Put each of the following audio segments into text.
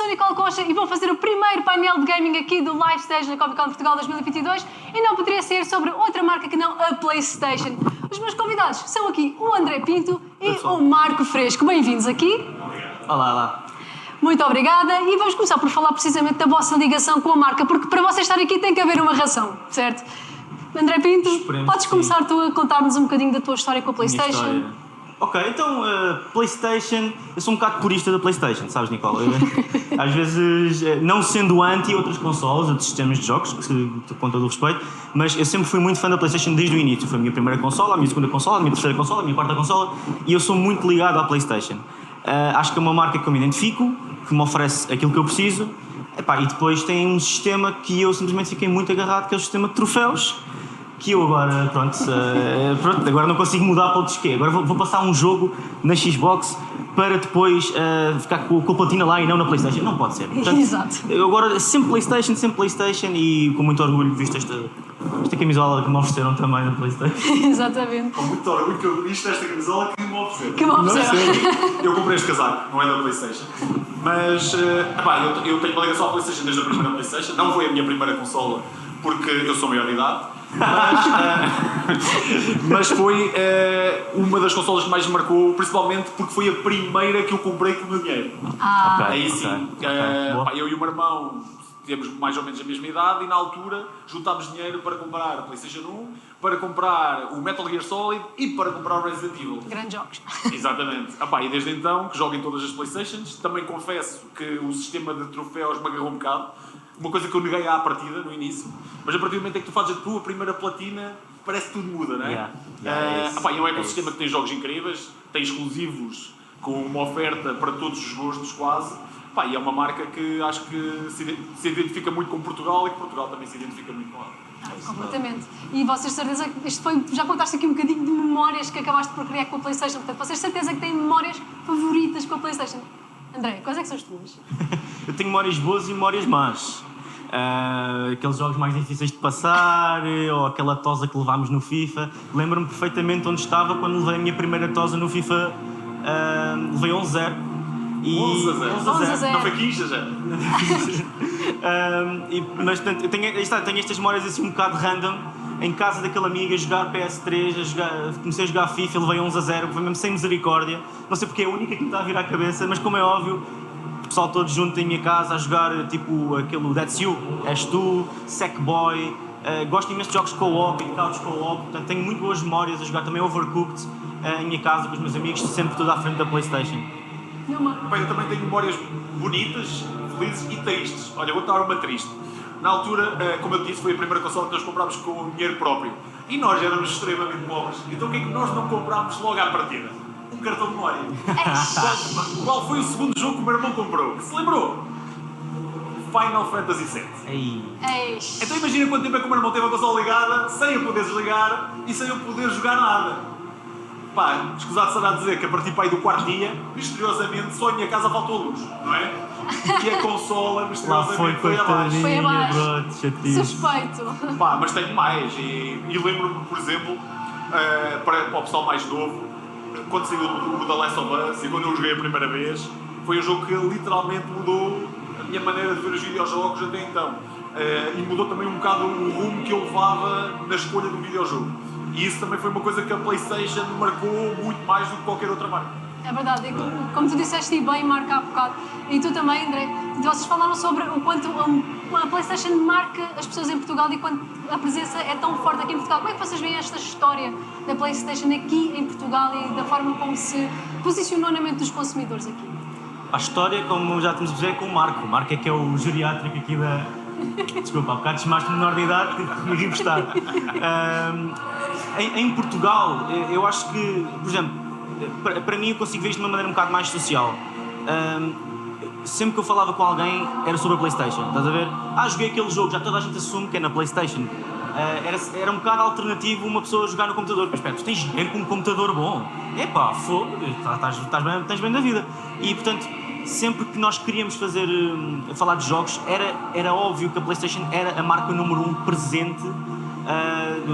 sou a Nicole Costa e vou fazer o primeiro painel de gaming aqui do Live Stage na Comic Con Portugal 2022 e não poderia ser sobre outra marca que não a PlayStation. Os meus convidados são aqui o André Pinto e o Marco Fresco. Bem-vindos aqui. Olá, olá. Muito obrigada e vamos começar por falar precisamente da vossa ligação com a marca, porque para vocês estarem aqui tem que haver uma razão, certo? André Pinto, podes começar tu a contar-nos um bocadinho da tua história com a PlayStation? Ok, então, PlayStation, eu sou um bocado purista da PlayStation, sabes, Nicola? Às vezes, não sendo anti outras consoles, outros sistemas de jogos, com todo o respeito, mas eu sempre fui muito fã da PlayStation desde o início. Foi a minha primeira consola, a minha segunda consola, a minha terceira consola, a minha quarta consola, e eu sou muito ligado à PlayStation. Acho que é uma marca que eu me identifico, que me oferece aquilo que eu preciso, e depois tem um sistema que eu simplesmente fiquei muito agarrado, que é o sistema de troféus, que eu agora, agora não consigo mudar para outros quê. Agora vou passar um jogo na Xbox para depois ficar com a platina lá e não na PlayStation. Não pode ser. Portanto, exato. Eu agora sempre PlayStation e com muito orgulho visto esta camisola que me ofereceram também na PlayStation. Exatamente. Com muito orgulho que eu visto esta camisola que me ofereceram. Que me ofereceram. Eu comprei este casaco, não é da PlayStation. Mas, eu tenho uma ligação à PlayStation desde a primeira PlayStation. Não foi a minha primeira consola, porque eu sou maior de idade. Mas foi uma das consolas que mais me marcou, principalmente porque foi a primeira que eu comprei com o meu dinheiro. Aí sim. Eu e o meu irmão temos mais ou menos a mesma idade e na altura juntámos dinheiro para comprar a PlayStation 1, para comprar o Metal Gear Solid e para comprar o Resident Evil. Grandes jogos. Exatamente. E desde então que jogo em todas as PlayStations. Também confesso que o sistema de troféus me agarrou um bocado. Uma coisa que eu neguei à partida, no início. Mas a partir do momento em que tu fazes a tua primeira platina, parece que tudo muda, não é? É um ecossistema que tem jogos incríveis, tem exclusivos com uma oferta para todos os gostos quase. E é uma marca que acho que se identifica muito com Portugal e que Portugal também se identifica muito com ela. Completamente. E vocês, certeza, já contaste aqui um bocadinho de memórias que acabaste por criar com a PlayStation. Portanto, vocês, certeza que têm memórias favoritas com a PlayStation. André, quais é que são as tuas? Eu tenho memórias boas e memórias más. Aqueles jogos mais difíceis de passar, ou aquela tosa que levámos no FIFA. Lembro-me perfeitamente onde estava quando levei a minha primeira tosa no FIFA. Levei 11-0. 11-0. Não foi 15 já? Mas portanto, tenho estas memórias assim um bocado random. Em casa daquele amigo a jogar PS3, comecei a jogar FIFA, levei 11-0, foi mesmo sem misericórdia. Não sei porque é a única que me está a vir à cabeça, mas como é óbvio, o pessoal todo junto em minha casa a jogar tipo aquele That's You, És Tu, Sackboy. Gosto imenso de jogos co-op e couch co-op, portanto tenho muito boas memórias a jogar também Overcooked em minha casa com os meus amigos, sempre tudo à frente da PlayStation. Eu também tenho memórias bonitas, felizes e tristes. Olha, vou dar uma triste. Na altura, como eu disse, foi a primeira consola que nós comprámos com o dinheiro próprio. E nós éramos extremamente pobres. Então o que é que nós não comprámos logo à partida? Um cartão de memória. Qual foi o segundo jogo que o meu irmão comprou? Que se lembrou? Final Fantasy VII. Então imagina quanto tempo é que o meu irmão teve a consola ligada, sem eu poder desligar e sem eu poder jogar nada. Escusado será dizer que a partir do quarto dia, misteriosamente, só em minha casa faltou a luz, não é? E a consola, misteriosamente, foi abaixo. Foi abaixo. Suspeito. Mas tenho mais. E lembro-me, por exemplo, para o pessoal mais novo, quando saiu o The Last of Us e quando eu joguei a primeira vez, foi um jogo que literalmente mudou a minha maneira de ver os videojogos até então. E mudou também um bocado o rumo que eu levava na escolha do videojogo. E isso também foi uma coisa que a PlayStation marcou muito mais do que qualquer outra marca. É verdade, e como tu disseste e bem, marca há bocado, e tu também, André, vocês falaram sobre o quanto a PlayStation marca as pessoas em Portugal e quanto a presença é tão forte aqui em Portugal. Como é que vocês veem esta história da PlayStation aqui em Portugal e da forma como se posicionou na mente dos consumidores aqui? A história, como já temos a dizer, é com o Marco. O Marco é que é o geriátrico aqui da... Desculpa, há bocado chamaste-me menor de idade, tive que me revestar. Em Portugal, eu acho que, por exemplo, para mim eu consigo ver isto de uma maneira um bocado mais social. Sempre que eu falava com alguém era sobre a PlayStation, estás a ver? Joguei aquele jogo, já toda a gente assume que é na PlayStation. Era um bocado alternativo uma pessoa jogar no computador. Mas espera, tu tens dinheiro com um computador bom? Fogo, tens bem da vida. E portanto, sempre que nós queríamos falar de jogos, era óbvio que a PlayStation era a marca número 1 presente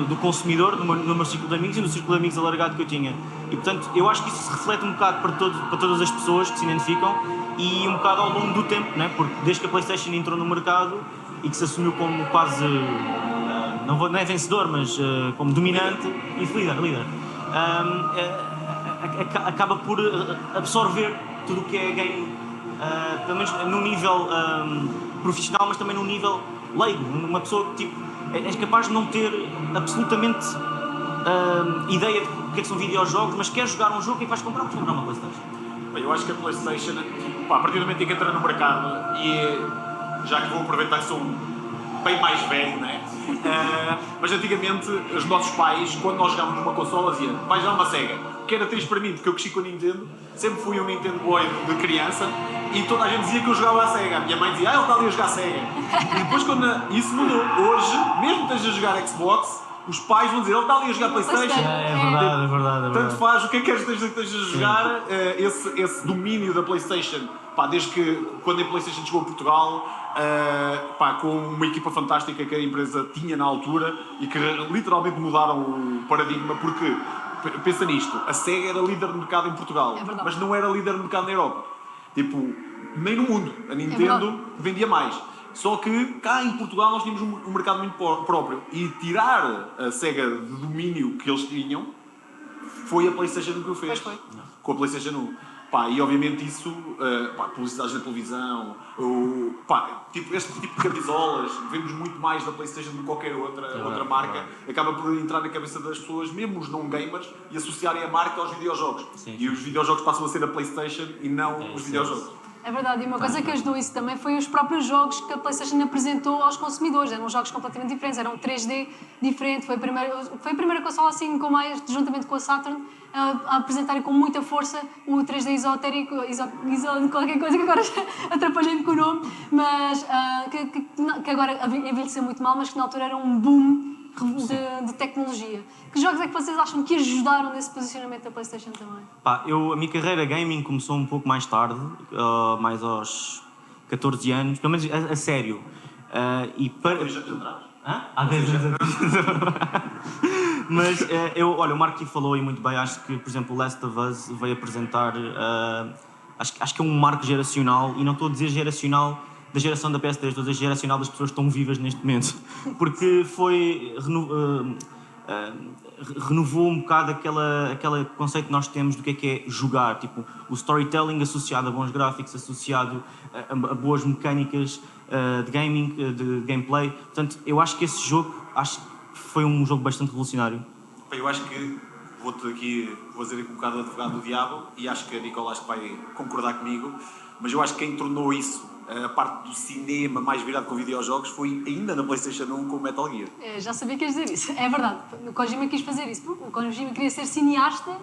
do consumidor, no meu círculo de amigos e no círculo de amigos alargado que eu tinha. E portanto, eu acho que isso se reflete um bocado para todas as pessoas que se identificam e um bocado ao longo do tempo, né? Porque desde que a PlayStation entrou no mercado e que se assumiu como quase, não é vencedor, mas como dominante e líder, acaba por absorver tudo o que é game, pelo menos num nível profissional, mas também num nível leigo. Uma pessoa que tipo, é capaz de não ter absolutamente ideia de o que é que são videojogos, mas quer jogar um jogo e vais comprar uma PlayStation. Bem, eu acho que a PlayStation, a partir do momento em que entra no mercado, e já que vou aproveitar que sou bem mais velho, né? Mas antigamente os nossos pais, quando nós jogávamos numa consola, diziam vai jogar uma Sega, que era triste para mim porque eu cresci com a Nintendo, sempre fui um Nintendo Boy de criança e toda a gente dizia que eu jogava a Sega. A minha mãe dizia ele está ali a jogar Sega. E depois quando isso mudou, hoje, mesmo que estejas a jogar Xbox, os pais vão dizer ele está ali a jogar PlayStation. É verdade. Tanto faz o que é que estejas a jogar, esse domínio da PlayStation, desde que quando a PlayStation chegou a Portugal, com uma equipa fantástica que a empresa tinha na altura e que literalmente mudaram o paradigma, porque pensa nisto, a Sega era líder de mercado em Portugal, mas não era líder de mercado na Europa, tipo, nem no mundo. A Nintendo vendia mais. Só que cá em Portugal nós tínhamos um mercado muito próprio e tirar a Sega de domínio que eles tinham foi a PlayStation que o fez, com a PlayStation 1. E obviamente isso, publicidades na televisão, este tipo de camisolas, vemos muito mais da PlayStation do que qualquer outra marca, acaba por entrar na cabeça das pessoas, mesmo os não gamers, e associarem a marca aos videojogos. E os videojogos passam a ser a PlayStation e não os videojogos. É verdade, e uma coisa que ajudou isso também foi os próprios jogos que a PlayStation apresentou aos consumidores. Eram jogos completamente diferentes, eram 3D diferente. Foi a primeira consola assim, juntamente com a Saturn, a apresentarem com muita força o 3D esotérico, qualquer coisa que agora atrapalhei-me com o nome, mas que agora envelheceu muito mal, mas que na altura era um boom de tecnologia. Que jogos é que vocês acham que ajudaram nesse posicionamento da PlayStation também? A minha carreira gaming começou um pouco mais tarde, mais aos 14 anos, pelo menos a sério. Há 10 anos atrás? Há 10 anos atrás. Mas o Marco aqui falou e muito bem, acho que, por exemplo, o Last of Us veio apresentar, acho que é um marco geracional, e não estou a dizer geracional da geração da PS3, estou a dizer geracional das pessoas que estão vivas neste momento, porque renovou um bocado aquele conceito que nós temos do que é jogar, tipo o storytelling associado a bons gráficos, associado a boas mecânicas de gaming, de gameplay. Portanto, eu acho que esse jogo foi um jogo bastante revolucionário. Eu acho que vou fazer aqui um bocado de advogado do diabo, e acho que a Nicola vai concordar comigo, mas eu acho que quem tornou isso a parte do cinema mais virado com videojogos foi ainda na PlayStation 1 com o Metal Gear. Já sabia que ias dizer isso. É verdade. O Kojima quis fazer isso. O Kojima queria ser cineasta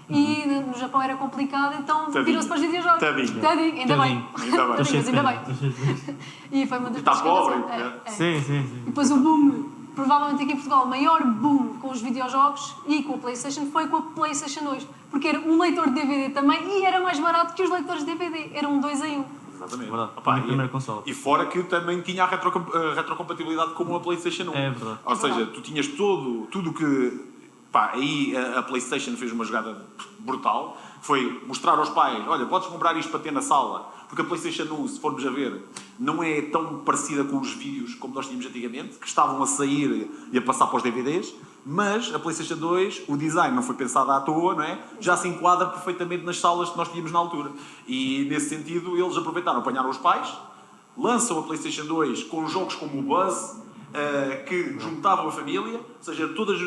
e no Japão era complicado, então virou-se para os videojogos. Tadinho. Ainda bem. Mas ainda bem. E foi uma das coisas que pobre. Sim. E depois o boom, provavelmente aqui em Portugal, o maior boom com os videojogos e com a PlayStation foi com a PlayStation 2. Porque era um leitor de DVD também e era mais barato que os leitores de DVD. Era um 2 em 1. Exatamente. A primeira consola. E fora que também tinha a retrocompatibilidade como a PlayStation 1. É verdade. Ou seja, tu tinhas tudo que... aí a PlayStation fez uma jogada brutal. Foi mostrar aos pais, olha, podes comprar isto para ter na sala. Porque a PlayStation 1, se formos a ver, não é tão parecida com os vídeos como nós tínhamos antigamente, que estavam a sair e a passar para os DVDs. Mas a PlayStation 2, o design não foi pensado à toa, não é? Já se enquadra perfeitamente nas salas que nós tínhamos na altura. E nesse sentido, eles aproveitaram, apanharam os pais, lançam a PlayStation 2 com jogos como o Buzz, que juntavam a família, ou seja, todas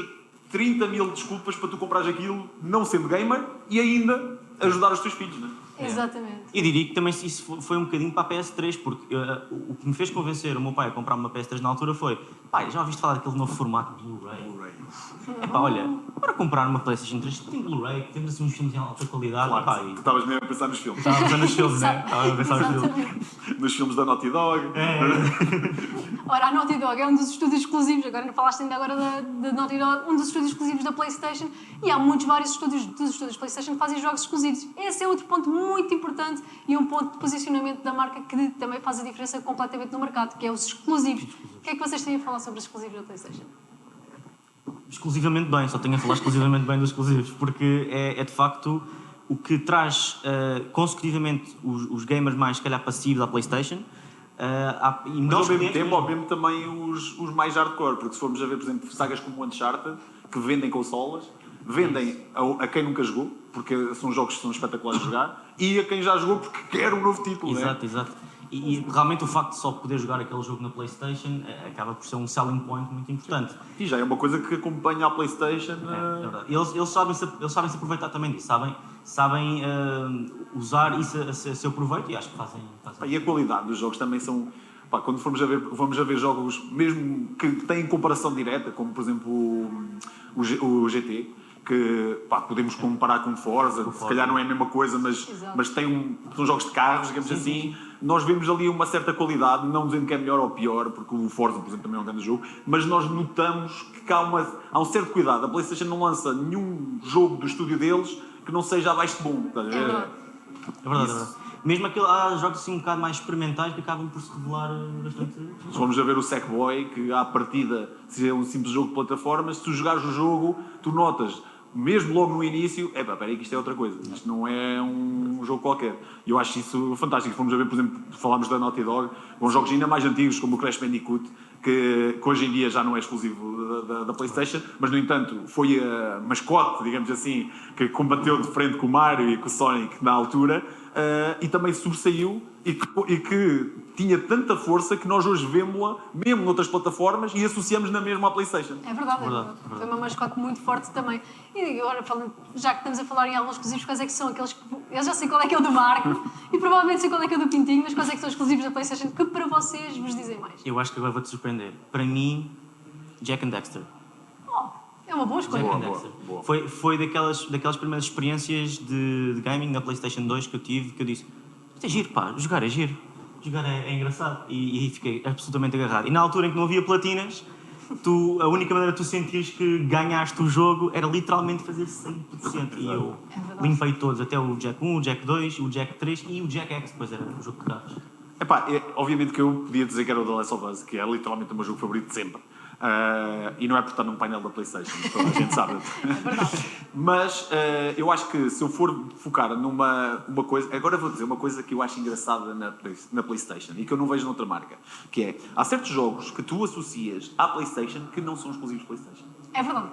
30 mil desculpas para tu comprares aquilo, não sendo gamer, e ainda ajudar os teus filhos, não é? Exatamente. E diria que também isso foi um bocadinho para a PS3, porque o que me fez convencer o meu pai a comprar uma PS3 na altura foi: pai, já ouviste falar daquele novo formato de Blu-ray? Olha, para comprar uma PlayStation 3 tem Blu-ray, temos assim uns filmes em alta qualidade. Claro, tu estavas mesmo a pensar nos filmes. Estava a pensar nos filmes, né? Estava a pensar nos filmes. Nos filmes da Naughty Dog. Ora, a Naughty Dog é um dos estúdios exclusivos, agora não falaste ainda agora da Naughty Dog, um dos estúdios exclusivos da PlayStation, e há vários estúdios PlayStation que fazem jogos exclusivos. Esse é outro ponto muito importante e um ponto de posicionamento da marca que também faz a diferença completamente no mercado, que é os exclusivos. O que é que vocês têm a falar sobre os exclusivos da PlayStation? exclusivamente bem, só tenho a falar exclusivamente bem dos exclusivos, porque é de facto o que traz consecutivamente os gamers mais, se calhar, passivos à PlayStation. E Mas nós ao mesmo clientes tempo, ao mesmo também os mais hardcore, porque se formos a ver, por exemplo, sagas como Uncharted, que vendem consolas, vendem a quem nunca jogou, porque são jogos que são espetaculares de jogar, e a quem já jogou porque quer um novo título, Exato, né? exato. E realmente o facto de só poder jogar aquele jogo na PlayStation acaba por ser um selling point muito importante. E já é uma coisa que acompanha a PlayStation. É verdade. Eles sabem se aproveitar também disso, sabem usar isso a seu proveito e acho que fazem. E a qualidade dos jogos também são. Pá, quando vamos a ver jogos mesmo que têm comparação direta, como por exemplo o GT, que pá, podemos comparar com Forza, se calhar não é a mesma coisa, mas são jogos de carros, digamos assim. Nós vemos ali uma certa qualidade, não dizendo que é melhor ou pior, porque o Forza, por exemplo, também é um grande jogo, mas nós notamos que há um certo cuidado. A PlayStation não lança nenhum jogo do estúdio deles que não seja abaixo de bom. É verdade. É verdade. Mesmo há jogos assim um bocado mais experimentais que acabam por se revelar bastante. Se formos a ver o Sackboy, que à partida se é um simples jogo de plataformas, se tu jogares o jogo, tu notas, mesmo logo no início, peraí que isto é outra coisa, isto não é um jogo qualquer. E eu acho isso fantástico. Se formos a ver, por exemplo, falámos da Naughty Dog, com jogos ainda mais antigos, como o Crash Bandicoot, que hoje em dia já não é exclusivo da PlayStation, mas no entanto foi a mascote, digamos assim, que combateu de frente com o Mario e com o Sonic na altura, e também sobressaiu e que tinha tanta força que nós hoje vemos-la mesmo noutras plataformas e associamos na mesma à PlayStation. É verdade. Foi uma mascote muito forte também. E agora, já que estamos a falar em alguns exclusivos, quais é que são aqueles que... Eu já sei qual é que é o do Marco e provavelmente sei qual é que é o do Pintinho, mas quais é que são exclusivos da PlayStation que para vocês vos dizem mais? Eu acho que agora vou-te surpreender. Para mim, Jak and Daxter. É uma boa escolha. Jak and Daxter. Boa. Foi daquelas primeiras experiências de gaming na PlayStation 2 que eu tive, que eu disse, isto é giro, pá, jogar é giro. Jogar é engraçado. E fiquei absolutamente agarrado. E na altura em que não havia platinas, a única maneira de tu sentires que ganhaste o jogo era literalmente fazer 100%. E eu limpei todos, até o Jak 1, o Jak 2, o Jak 3 e o Jak X, depois era o jogo de carros. Obviamente que eu podia dizer que era o The Last of Us, que é literalmente o meu jogo favorito de sempre. E não é por estar num painel da PlayStation, toda a gente sabe. É verdade. Mas eu acho que se eu for focar numa coisa. Agora vou dizer uma coisa que eu acho engraçada na PlayStation e que eu não vejo noutra marca, que é, há certos jogos que tu associas à PlayStation que não são exclusivos PlayStation. É verdade.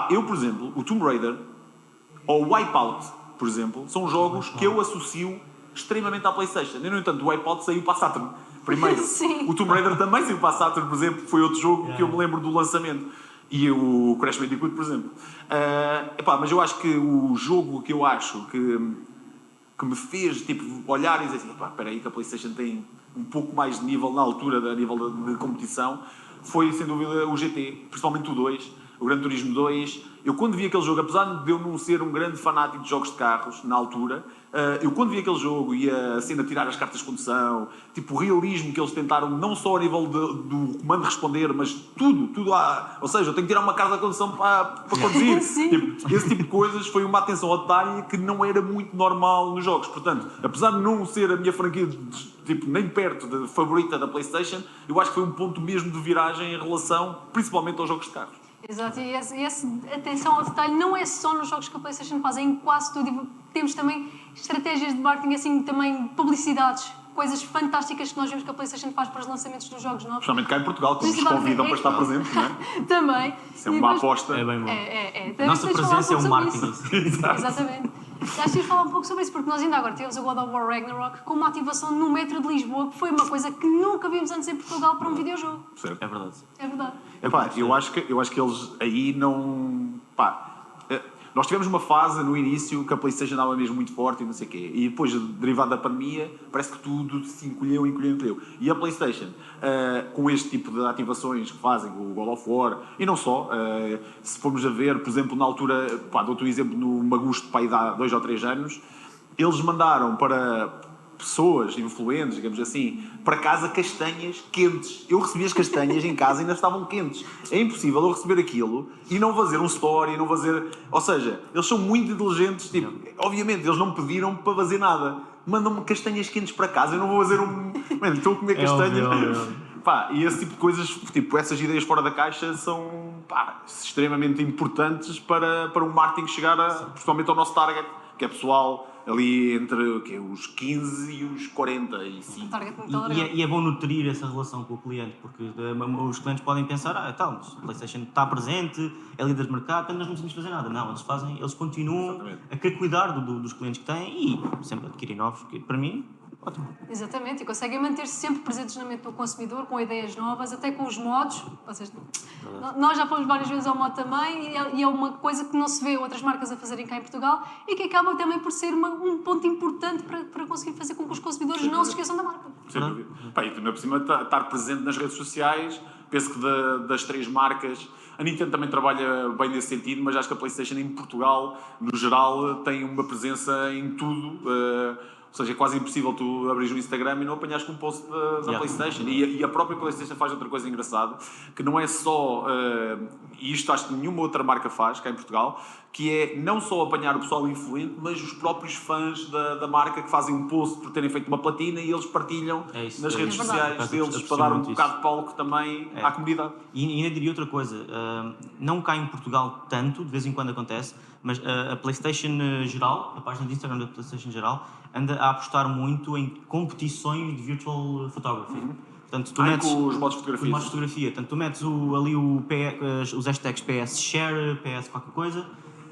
Eu, por exemplo, o Tomb Raider ou o Wipeout, por exemplo, são jogos que eu associo extremamente à PlayStation. E, no entanto, o Wipeout saiu para a Saturn primeiro. Sim. O Tomb Raider também saiu para a Saturn, por exemplo, foi outro jogo que eu me lembro do lançamento. E o Crash Bandicoot, por exemplo. Mas eu acho que o jogo que eu acho que me fez olhar e dizer assim, espera aí que a PlayStation tem um pouco mais de nível na altura, a nível de competição, foi sem dúvida o GT, principalmente o 2, o Gran Turismo 2. Eu quando vi aquele jogo, apesar de eu não ser um grande fanático de jogos de carros na altura, eu quando vi aquele jogo e a cena de tirar as cartas de condução, o realismo que eles tentaram, não só a nível do comando responder, mas tudo há. Ou seja, eu tenho que tirar uma carta de condução para conduzir. Sim. Esse tipo de coisas foi uma atenção ao detalhe que não era muito normal nos jogos. Portanto, apesar de não ser a minha franquia nem perto da favorita da PlayStation, eu acho que foi um ponto mesmo de viragem em relação, principalmente aos jogos de carros. Exato, e essa atenção ao detalhe não é só nos jogos que a PlayStation faz, é em quase tudo. E temos também estratégias de marketing, assim, também publicidades, coisas fantásticas que nós vemos que a PlayStation faz para os lançamentos dos jogos novos. Principalmente cá em Portugal, que nos convidam para estar presentes, não é? Também. Isso é uma aposta. É bem bom. A nossa presença é um marketing. Exatamente. Acho que falar um pouco sobre isso, porque nós ainda agora tivemos o God of War Ragnarok com uma ativação no metro de Lisboa, que foi uma coisa que nunca vimos antes em Portugal para um videojogo. Certo. É verdade. É verdade. Eu acho que eles aí não... Nós tivemos uma fase no início que a PlayStation andava mesmo muito forte e não sei o quê. E depois, derivado da pandemia, parece que tudo se encolheu. E a PlayStation, com este tipo de ativações que fazem, o God of War, e não só, se formos a ver, por exemplo, na altura, dou-te um exemplo no Magusto, de há 2 ou 3 anos, eles mandaram para pessoas influentes, digamos assim, para casa castanhas quentes. Eu recebi as castanhas em casa e ainda estavam quentes. É impossível eu receber aquilo e não fazer um story, não fazer... Ou seja, eles são muito inteligentes, obviamente, eles não me pediram para fazer nada. Mandam-me castanhas quentes para casa, eu não vou fazer um... Mano, estou a comer castanhas... Pá, e esse tipo de coisas, tipo, essas ideias fora da caixa são extremamente importantes para o marketing chegar, principalmente ao nosso target, que é pessoal ali entre os 15 e os 45. Target muito alargado. E é bom nutrir essa relação com o cliente, porque os clientes podem pensar, então, mas a PlayStation está presente, é líder de mercado, portanto nós não precisamos fazer nada. Não, eles continuam Exatamente. a querer cuidar dos clientes que têm e sempre adquirir novos, que para mim, ótimo. Exatamente, e conseguem manter-se sempre presentes na mente do consumidor, com ideias novas, até com os modos. Nós já fomos várias vezes ao mod também, e é uma coisa que não se vê outras marcas a fazerem cá em Portugal e que acaba também por ser um ponto importante para conseguir fazer com que os consumidores não se esqueçam da marca. Sem dúvida. Pá, e também por cima estar presente nas redes sociais, penso que das 3 marcas, a Nintendo também trabalha bem nesse sentido, mas acho que a PlayStation em Portugal, no geral, tem uma presença em tudo. Ou seja, é quase impossível tu abrir o Instagram e não apanhares com um post da PlayStation. E a própria PlayStation faz outra coisa engraçada, que não é só, e isto acho que nenhuma outra marca faz cá em Portugal, que é não só apanhar o pessoal influente, mas os próprios fãs da marca que fazem um post por terem feito uma platina e eles partilham nas redes sociais deles para dar um bocado de palco também à comunidade. E ainda diria outra coisa, não cá em Portugal tanto, de vez em quando acontece, mas a PlayStation geral, a página de Instagram da PlayStation geral, anda a apostar muito em competições de virtual photography. Portanto, tu metes com os modos de fotografia. Portanto, tu metes os hashtags PS Share, PS qualquer coisa,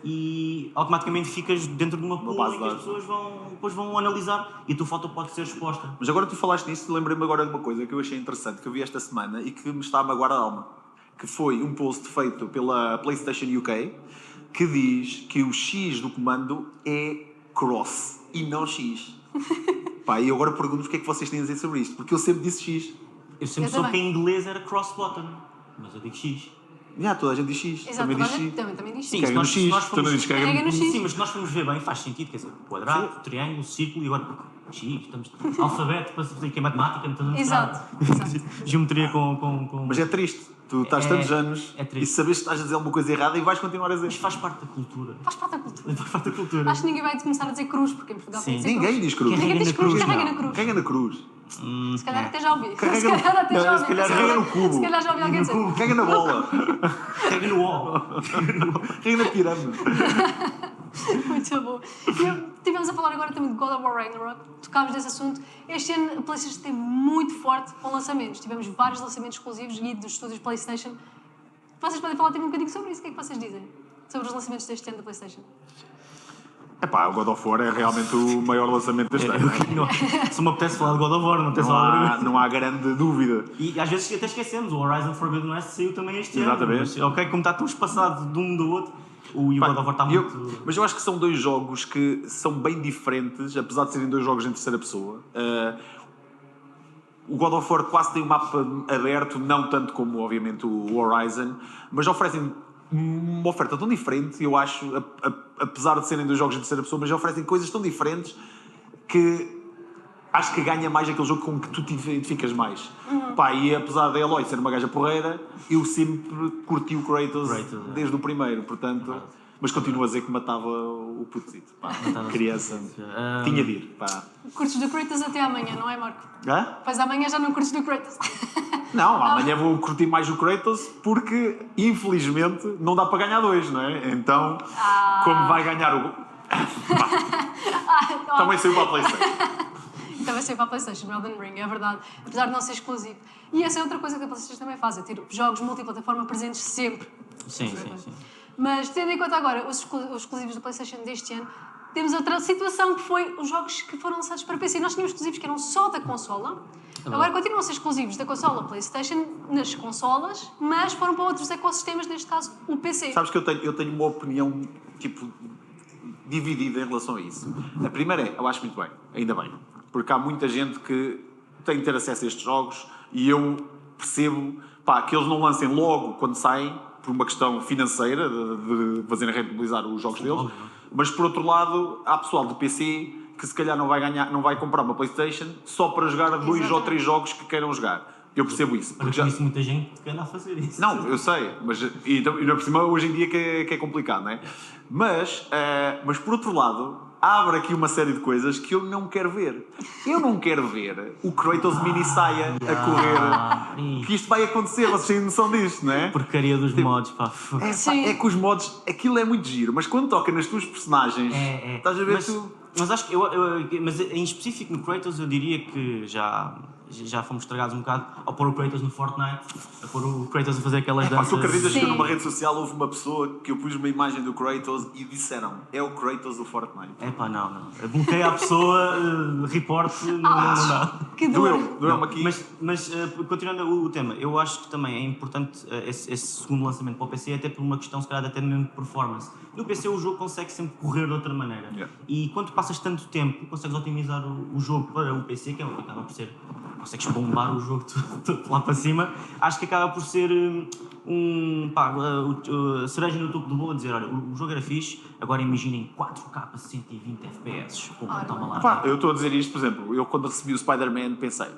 e automaticamente ficas dentro de uma pool em que as pessoas depois vão analisar e a tua foto pode ser exposta. Mas agora tu falaste nisso, lembrei-me agora de uma coisa que eu achei interessante, que eu vi esta semana e que me está a magoar a alma. Que foi um post feito pela PlayStation UK que diz que o X do comando é cross e não X. Pá, e eu agora pergunto-vos o que é que vocês têm a dizer sobre isto, porque eu sempre disse X. Eu sempre soube que em inglês era cross button, mas eu digo X. Toda a gente diz X. Exato, também diz X. também diz X. Sim, Carrega no X. Tu não dizes carrega no X. Sim, mas se nós formos ver bem, faz sentido, quer dizer, quadrado, triângulo, círculo e agora X, estamos alfabeto para fazer que é matemática, não Exato. geometria com... Mas é triste. Tu estás tantos anos e sabes que estás a dizer alguma coisa errada e vais continuar a dizer. Mas faz parte da cultura. Faz parte da cultura. Faz parte da cultura. Acho que ninguém vai começar a dizer cruz, porque em Portugal tem que dizer Ninguém cruz. diz cruz. Ninguém diz cruz, carrega na cruz. Carrega na cruz. Se calhar até já ouvi. Carrega Se calhar até já ouvi. Se calhar carrega no cubo. Se calhar já ouvi alguém dizer. Carrega na bola. Carrega no wall. Carrega na pirâmide. Muito bom. Estivemos a falar agora também de God of War Ragnarok, tocámos nesse assunto. Este ano a PlayStation tem muito forte com lançamentos. Tivemos vários lançamentos exclusivos, guia dos estúdios PlayStation. Vocês podem falar um bocadinho sobre isso. O que é que vocês dizem sobre os lançamentos deste ano da PlayStation? O God of War é realmente o maior lançamento deste ano. Se me apetece falar de God of War, não apetece falar de... Não há grande dúvida. E às vezes até esquecemos, o Horizon Forbidden West saiu também este ano. Exatamente. Mas, como está tão espaçado de um do outro, o God of War está muito... Mas eu acho que são 2 jogos que são bem diferentes, apesar de serem 2 jogos em terceira pessoa. O God of War quase tem um mapa aberto, não tanto como, obviamente, o Horizon, mas oferecem uma oferta tão diferente, eu acho, apesar de serem 2 jogos em terceira pessoa, mas oferecem coisas tão diferentes que acho que ganha mais aquele jogo com que tu te identificas mais. E apesar da Eloy ser uma gaja porreira, eu sempre curti o Kratos desde o primeiro, portanto... Mas continuo a dizer que matava o putozito. Criança. Tinha de ir. Curtes do Kratos até amanhã, não é, Marco? Pois amanhã já não curtes do Kratos. Não, amanhã vou curtir mais o Kratos porque, infelizmente, não dá para ganhar 2, não é? Então, como vai ganhar o... Também saiu para a PlayStation. Também saiu para a PlayStation, Elden Ring, é verdade. Apesar de não ser exclusivo. E essa é outra coisa que a PlayStation também faz, é ter jogos multiplataforma presentes sempre. Sim. Mas, tendo em conta agora os exclusivos da PlayStation deste ano, temos outra situação que foi os jogos que foram lançados para PC. Nós tínhamos exclusivos que eram só da consola, agora continuam a ser exclusivos da consola PlayStation nas consolas, mas foram para outros ecossistemas, neste caso o PC. Sabes que eu tenho uma opinião, dividida em relação a isso. A primeira eu acho muito bem, ainda bem, porque há muita gente que tem de ter acesso a estes jogos e eu percebo que eles não lancem logo quando saem, por uma questão financeira, de fazerem rentabilizar os jogos deles, mas por outro lado, há pessoal de PC que se calhar não vai comprar uma PlayStation só para jogar 2 ou 3 jogos que queiram jogar. Eu percebo isso. Porque já conheço muita gente que anda a fazer isso. Não, eu sei, mas e por cima hoje em dia que é complicado, não é? Mas por outro lado, abre aqui uma série de coisas que eu não quero ver. Eu não quero ver o Kratos mini saia a correr. Que isto vai acontecer, vocês têm noção disto, não é? Porcaria dos mods, pá. É que os mods, aquilo é muito giro, mas quando toca nas tuas personagens, estás a ver mas acho que mas em específico no Kratos eu diria que já fomos estragados um bocado ao pôr o Kratos no Fortnite, a pôr o Kratos a fazer aquelas danças. Tu acreditas que numa rede social houve uma pessoa que eu pus uma imagem do Kratos e disseram é o Kratos do Fortnite? Não. Bloqueia a pessoa, reporte, não dá. Que dor. Doeu-me aqui. Mas continuando o tema, eu acho que também é importante esse segundo lançamento para o PC, até por uma questão, se calhar, até mesmo de performance. No PC o jogo consegue sempre correr de outra maneira. E quando passas tanto tempo, consegues otimizar o jogo para o PC, que acaba por ser... consegues bombar o jogo todo lá para cima. Acho que acaba por ser cereja no topo do bolo a dizer, olha, o jogo era fixe, agora imaginem 4K a 120 FPS. Toma lá. Eu estou a dizer isto, por exemplo, eu quando recebi o Spider-Man pensei,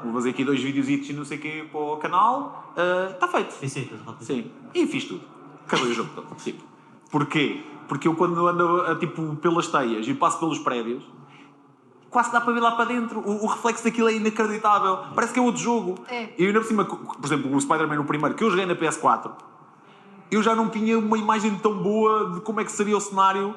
vou fazer aqui 2 videozitos e não sei o quê para o canal, está feito. PC. Sim, e fiz tudo. Acabei o jogo todo. Tipo. Porquê? Porque eu quando ando tipo, pelas teias e passo pelos prédios, quase dá para ver lá para dentro. O reflexo daquilo é inacreditável. Parece que é outro jogo. E ainda por cima, por exemplo, o Spider-Man, o primeiro, que eu joguei na PS4, eu já não tinha uma imagem tão boa de como é que seria o cenário.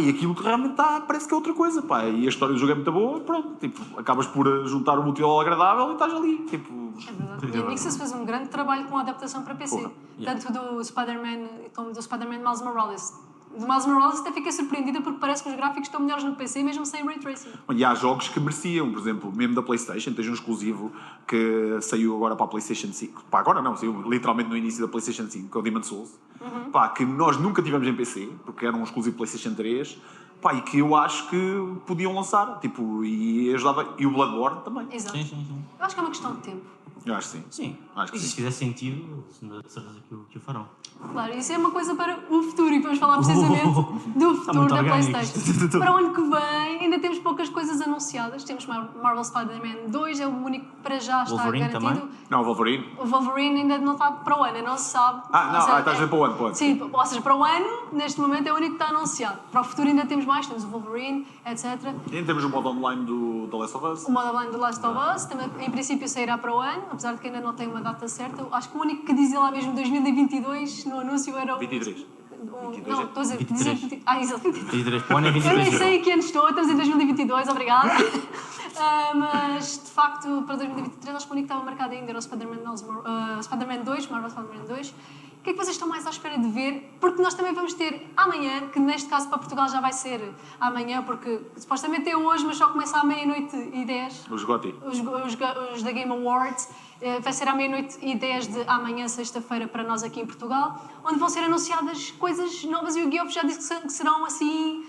E aquilo que realmente parece que é outra coisa. E a história do jogo é muito boa. Pronto, tipo, acabas por juntar o útil ao agradável e estás ali. Tipo... É verdade. E a Nixon fez um grande trabalho com a adaptação para PC. Tanto do Spider-Man como do Spider-Man Miles Morales. Do Miles Morales até fiquei surpreendida porque parece que os gráficos estão melhores no PC mesmo sem Ray Tracing. E há jogos que mereciam, por exemplo, mesmo da PlayStation, tens um exclusivo que saiu agora para a PlayStation 5. Agora não, saiu literalmente no início da PlayStation 5, que é o Demon's Souls. Que nós nunca tivemos em PC, porque era um exclusivo PlayStation 3. E que eu acho que podiam lançar. Tipo, e ajudava. E o Bloodborne também. Exato. Sim. Eu acho que é uma questão de tempo. Eu acho que sim. Acho que se fizer sentido, de certeza que o farão. Claro, isso é uma coisa para o futuro e vamos falar precisamente do futuro da PlayStation. Para o ano que vem, ainda temos poucas coisas anunciadas. Temos Marvel Spider-Man 2, é o único que para já está Wolverine garantido. Também? Não, o Wolverine. O Wolverine ainda não está para o ano, não se sabe. Estás a dizer para o ano, pode. Sim, ou seja, para o ano, neste momento é o único que está anunciado. Para o futuro ainda temos mais, temos o Wolverine, etc. E temos o modo online do The Last of Us. O modo online do Last of Us, também, em princípio sairá para o ano, apesar de que ainda não tem uma data certa. Acho que o único que dizia lá mesmo 2022 no anúncio era o... 23. Não, estou a dizer 23. Exato, 23. Para o ano é 23. Eu nem sei que ano estou, estamos em 2022, obrigada. Mas, de facto, para 2023, acho que o único que estava marcado ainda era o Spider-Man 2, Marvel Spider-Man 2. O que é que vocês estão mais à espera de ver? Porque nós também vamos ter amanhã, que neste caso para Portugal já vai ser amanhã, porque supostamente é hoje, mas só começa à meia-noite e 10. Os GOTY. Os da Game Awards. Vai ser à meia-noite e 10 de amanhã, sexta-feira, para nós aqui em Portugal, onde vão ser anunciadas coisas novas e o Guilherme já disse que serão assim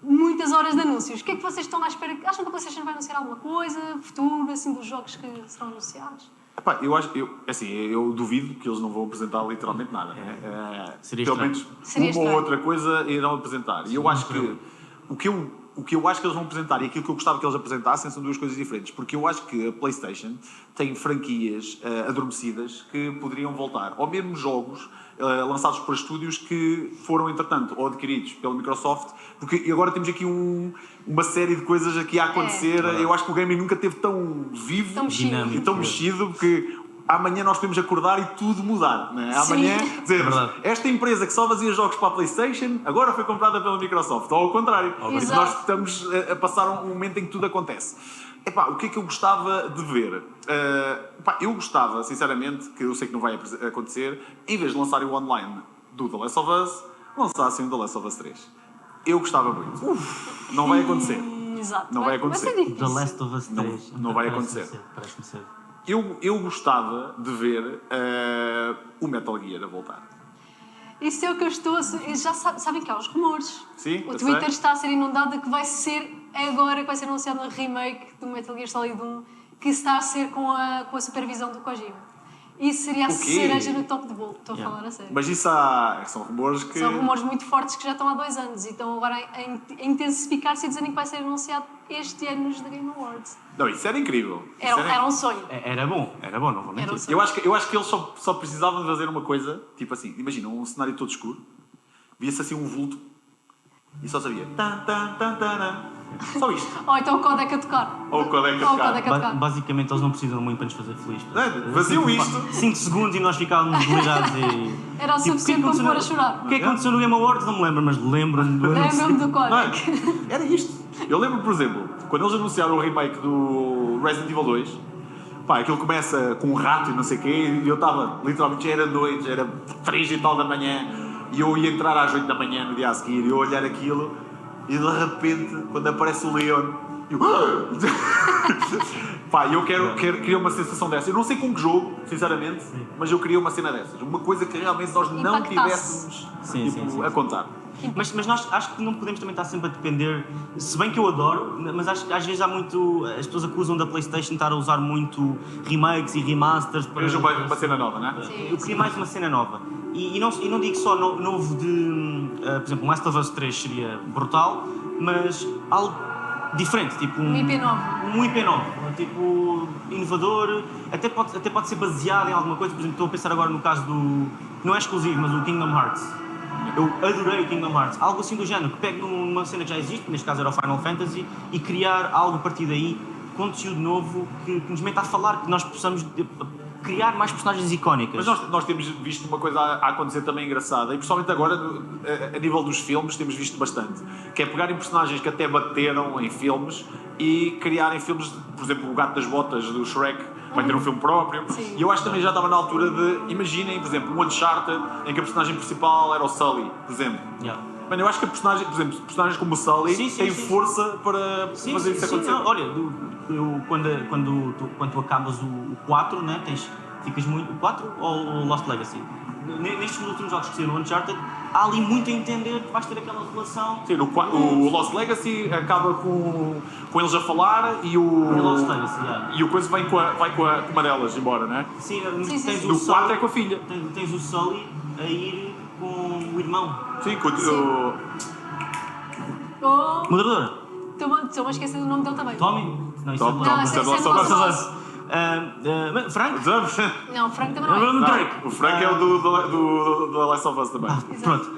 muitas horas de anúncios. O que é que vocês estão à espera? Acham que a PlayStation vai anunciar alguma coisa? Futuro, assim, dos jogos que serão anunciados? Eu duvido que eles não vão apresentar literalmente nada. Seria pelo menos uma ou outra coisa irão apresentar. E eu acho que o que eu acho que eles vão apresentar e aquilo que eu gostava que eles apresentassem são duas coisas diferentes. Porque eu acho que a PlayStation tem franquias adormecidas que poderiam voltar. Ou mesmo jogos lançados por estúdios que foram, entretanto, ou adquiridos pela Microsoft. Porque agora temos aqui uma série de coisas aqui a acontecer. Eu acho que o gaming nunca esteve tão vivo tão e tão mexido que amanhã nós podemos acordar e tudo mudar. Não é? Amanhã, dizer, esta empresa que só fazia jogos para a PlayStation agora foi comprada pela Microsoft. Ou ao contrário. Nós estamos a passar um momento em que tudo acontece. O que é que eu gostava de ver? Eu gostava, sinceramente, que eu sei que não vai acontecer, em vez de lançarem o online do The Last of Us, lançassem o The Last of Us 3. Eu gostava muito. Não vai acontecer. Exato. Não vai acontecer. Vai ser difícil. The Last of Us 3. Não vai acontecer. Parece-me cedo. Eu gostava de ver o Metal Gear a voltar. Isso é o que eu estou... Já sabem que há os rumores. Sim, o Twitter está a ser inundado de que vai ser agora que vai ser anunciado um remake do Metal Gear Solid 1 que está a ser com a supervisão do Kojima. Isso seria a cereja no topo de bolo. Estou a falar a sério. Mas isso são rumores que... São rumores muito fortes que já estão há 2 anos e estão agora a intensificar-se e dizerem que vai ser anunciado este ano nos The Game Awards. Não, isso era incrível. Era um sonho. Era bom, não vou mentir. Eu acho que eles só precisavam de fazer uma coisa, tipo assim, imagina, um cenário todo escuro, via-se assim um vulto e só sabia tan, tan, tan, tan, tan. Só isto. Ou então o código a tocar. Ou qual é que Ou o código a tocar. Basicamente, eles não precisam muito para nos fazer feliz. Faziam isto. 5 segundos e nós ficávamos delirados e... Era o suficiente para me pôr a chorar. O que é que aconteceu no Game Awards? Não me lembro, mas lembro-me do Lembro-me do Não é? código. Era isto. Eu lembro, por exemplo, quando eles anunciaram o remake do Resident Evil 2, pá, aquilo começa com um rato e não sei o quê, e eu estava, literalmente, já era noite, já era 3 e tal da manhã, e eu ia entrar às 8 da manhã no dia a seguir, e eu olhar aquilo, e de repente, quando aparece o Leon, eu... Pá, eu queria uma sensação dessa. Eu não sei com que jogo, sinceramente, mas eu queria uma cena dessas. Uma coisa que realmente nós não Impactasse. tivéssemos a contar. Mas nós acho que não podemos também estar sempre a depender, se bem que eu adoro, mas acho que às vezes há muito, as pessoas acusam da PlayStation estar a usar muito remakes e remasters para... Vejo uma cena nova, não é? Sim, Eu queria mais uma cena nova. E não digo só novo de... por exemplo, Last of Us 3 seria brutal, mas algo diferente, tipo Um IP novo. Um IP novo, tipo inovador, até pode ser baseado em alguma coisa. Por exemplo, estou a pensar agora no caso do... Não é exclusivo, mas o Kingdom Hearts. Eu adorei o Kingdom Hearts, algo assim do género, que pegue numa cena que já existe, neste caso era o Final Fantasy, e criar algo a partir daí, conteúdo novo, que nos meta a falar, que nós possamos criar mais personagens icónicas. Mas nós temos visto uma coisa a acontecer também engraçada, e principalmente agora, a nível dos filmes, temos visto bastante, que é pegarem personagens que até bateram em filmes e criarem filmes, por exemplo, o Gato das Botas, do Shrek, vai ter um filme próprio. Sim. E eu acho que também já estava na altura de, imaginem, por exemplo, um Uncharted, em que a personagem principal era o Sully, por exemplo. Yeah. Mano, eu acho que personagens como o Sully têm força para fazer isso acontecer. Não, olha, quando tu acabas o 4, né, ficas muito... O 4 ou o Lost Legacy? Nestes últimos jogos que saíram no Uncharted, há ali muito a entender que vais ter aquela relação... Sim, o Lost Legacy acaba com eles a falar e o... Lost Legacy, yeah. E o coisa vai com uma delas embora, não é? Sim, sim. tens No o 4 Sully, é com a filha. tens o Sully a ir com o irmão. Sim, com o... Oh, Moderadora, estou-me a esquecer do nome dele também. Tommy? Não, isso Tom, é... Não, isso esse é Last do of Last Us. of Us. Frank? Não, o Frank também não é. Não. Drake. O Frank é o do Last of Us também. Pronto.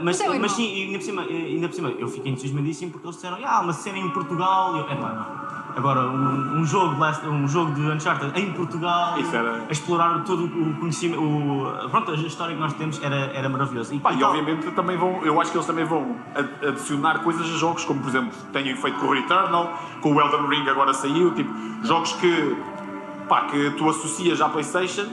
Mas é o irmão. sim, ainda por cima, eu fiquei entusiasmadíssimo porque eles disseram, há uma cena em Portugal, e eu, não. Agora, um jogo de Uncharted em Portugal, Isso era... a explorar todo o conhecimento, pronto, a história que nós temos era maravilhosa. E obviamente também eu acho que eles também vão adicionar coisas a jogos, como por exemplo, tenham feito com o Returnal, com o Elden Ring agora saiu, tipo, jogos que tu associas à PlayStation,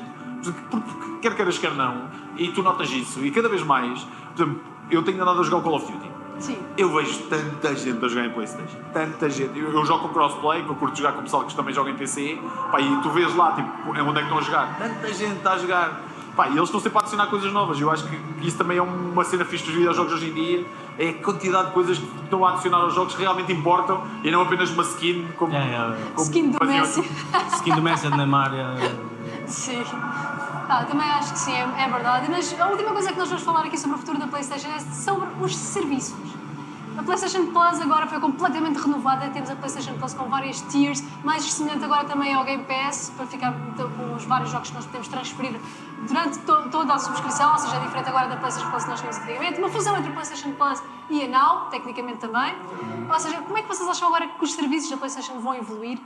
porque quer queiras, quer não, e tu notas isso, e cada vez mais, por exemplo, eu tenho andado a jogar o Call of Duty. Sim. Eu vejo tanta gente a jogar em PlayStation, tanta gente. Eu jogo com crossplay, que eu curto jogar com pessoal que também joga em PC, e tu vês lá, tipo, onde é que estão a jogar? Tanta gente está a jogar. E eles estão sempre a adicionar coisas novas. Eu acho que isso também é uma cena fixe dos videojogos hoje em dia, é a quantidade de coisas que estão a adicionar aos jogos que realmente importam, e não apenas uma skin como Skin do faziam. Messi. Skin do Messi, de Neymar... Sim. Também acho que sim, é verdade. Mas a última coisa que nós vamos falar aqui sobre o futuro da PlayStation é sobre os serviços. A PlayStation Plus agora foi completamente renovada, temos a PlayStation Plus com várias tiers, mais semelhante agora também ao Game Pass, para ficar com os vários jogos que nós podemos transferir durante toda a subscrição, ou seja, é diferente agora da PlayStation Plus que nós tínhamos antigamente, uma fusão entre a PlayStation Plus e a Now, tecnicamente também. Ou seja, como é que vocês acham agora que os serviços da PlayStation vão evoluir?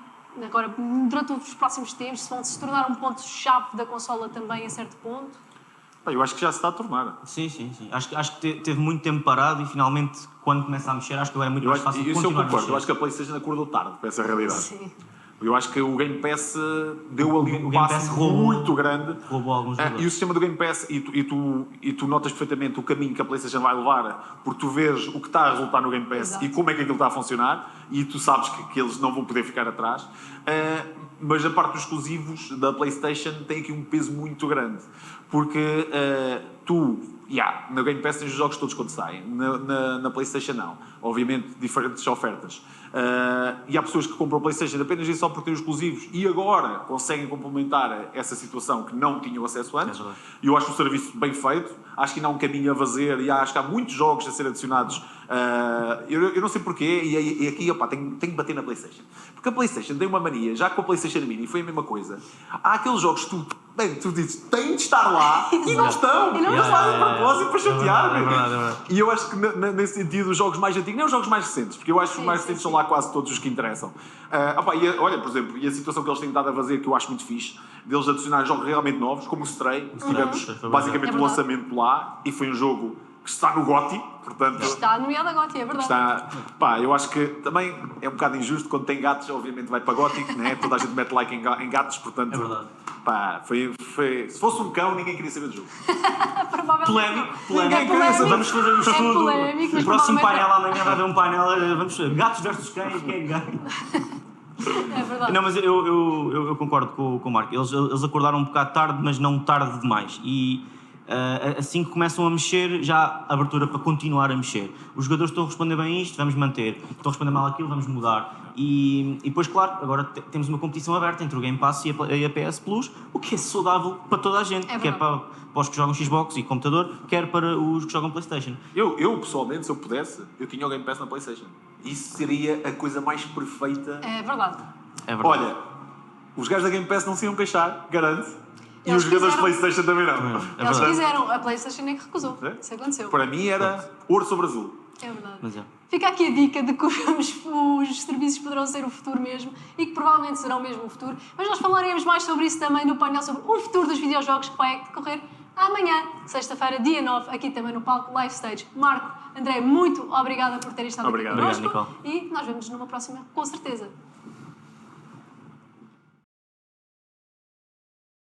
Agora, durante os próximos tempos, se vão se tornar um ponto-chave da consola também a certo ponto? Eu acho que já se está a tornar. Sim. Acho que teve muito tempo parado e finalmente, quando começa a mexer, acho que é muito mais fácil Isso eu continuar a concordo. mexer. Eu acho que a PlayStation acordou tarde para essa realidade. Sim. Eu acho que o Game Pass deu ali um O Game Pass passo roubou- muito grande. roubou alguns E o jogadores. sistema do Game Pass, e tu notas perfeitamente o caminho que a PlayStation vai levar, porque tu vês o que está a resultar no Game Pass Exato. e como é que aquilo está a funcionar, e tu sabes que eles não vão poder ficar atrás. Mas a parte dos exclusivos da PlayStation tem aqui um peso muito grande, porque no Game Pass tens os jogos todos quando saem, na PlayStation não. Obviamente, diferentes ofertas. E há pessoas que compram a PlayStation apenas e só por ter os exclusivos e agora conseguem complementar essa situação que não tinham acesso antes. É verdade. E eu acho o serviço bem feito, acho que ainda há um caminho a fazer e acho que há muitos jogos a ser adicionados Eu não sei porquê, e aqui opa, tenho que bater na PlayStation. Porque a PlayStation tem uma mania, já com a PlayStation Mini foi a mesma coisa. Há aqueles jogos que tu dizes, têm de estar lá e não estão. E não Eles fazem estão. de propósito para chatear. É verdade. E eu acho que nesse sentido, os jogos mais antigos, nem os jogos mais recentes, porque eu acho que os mais Sim, recentes sim. são lá quase todos os que interessam. Olha, por exemplo, e a situação que eles têm estado a fazer, que eu acho muito fixe, deles adicionar jogos realmente novos, como o Stray, que tivemos Stray, basicamente é o verdade. lançamento lá, e foi um jogo que está no GOTY, portanto... Está nomeada a GOTY, é verdade. Eu acho que também é um bocado injusto, quando tem gatos, obviamente vai para GOTY, né? Toda a gente mete like em gatos, portanto... É verdade. Se fosse um cão, ninguém queria saber do jogo. Provavelmente Polémico. É polémico. Vamos fazer um estudo. É polémico, mas O próximo provavelmente painel amanhã vai haver um painel. Vamos ver gatos versus cães, quem é que ganha? é verdade. Não, mas eu concordo com o Marco. Eles acordaram um bocado tarde, mas não tarde demais. E assim que começam a mexer, já há abertura para continuar a mexer. Os jogadores estão a responder bem a isto, vamos manter. Estão a responder mal aquilo, vamos mudar. E depois, claro, agora temos uma competição aberta entre o Game Pass e a PS Plus, o que é saudável para toda a gente. É quer verdade. para os que jogam Xbox e computador, quer para os que jogam PlayStation. Eu pessoalmente, se eu pudesse, eu tinha o Game Pass na PlayStation. Isso seria a coisa mais perfeita. É verdade. É verdade. Olha, os gajos da Game Pass não se iam queixar, garanto. E Eles os jogadores de quiseram. PlayStation também não. É Eles verdade. quiseram, a PlayStation é que recusou. É? Isso aconteceu. Para mim era ouro sobre azul. É verdade. Mas é. Fica aqui a dica de que os serviços poderão ser o futuro mesmo e que provavelmente serão mesmo o futuro. Mas nós falaremos mais sobre isso também no painel sobre o futuro dos videojogos que vai decorrer amanhã, sexta-feira, dia 9, aqui também no palco Live Stage. Marco, André, muito obrigada por terem estado Obrigado. aqui connosco Obrigado, e nós vemos numa próxima, com certeza.